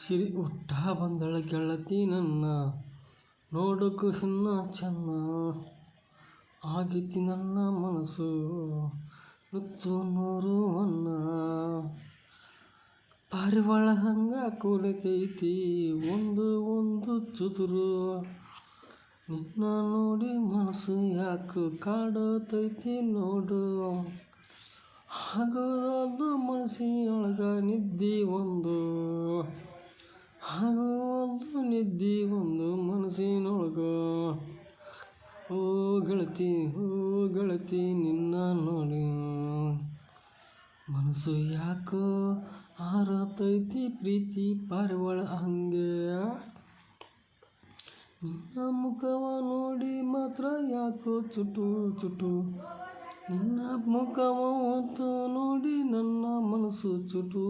ಸಿರಿ ಹುಟ್ಟ ಬಂದಳ ಗೆಳತಿ ನನ್ನ ನೋಡೋಕು ಹಿನ್ನ ಚೆನ್ನ ಆಗೈತಿ ನನ್ನ ಮನಸ್ಸು ನುಚ್ಚು ನೂರು ಅನ್ನ ಪಾರಿವಾಳ ಹಂಗ ಕುಳಿತೈತಿ ಒಂದು ಒಂದು ಚುದುರು ನಿನ್ನ ನೋಡಿ ಮನಸ್ಸು ಯಾಕೆ ಕಾಡತೈತಿ ನೋಡು ಆಗೋದು ಮನಸ್ಸಿನೊಳಗ ನಿದ್ದಿ ಒಂದು ಆಗೋದು ನಿದ್ದಿ ಒಂದು ಮನಸ್ಸಿನೊಳಗ ಓ ಗೆಳತಿ ನಿನ್ನ ನೋಡಿ ಮನಸ್ಸು ಯಾಕೋ ಹಾರತೈತಿ ಪ್ರೀತಿ ಪಾರಿವಾಳ ಹಂಗೆ ನಿನ್ನ ಮುಖವ ನೋಡಿ ಮಾತ್ರ ಯಾಕೋ ಚುಟು ನಿನ್ನ ಮುಖವ ಹೊತ್ತು ನೋಡಿ ನನ್ನ ಮನಸ್ಸು ಚುಟು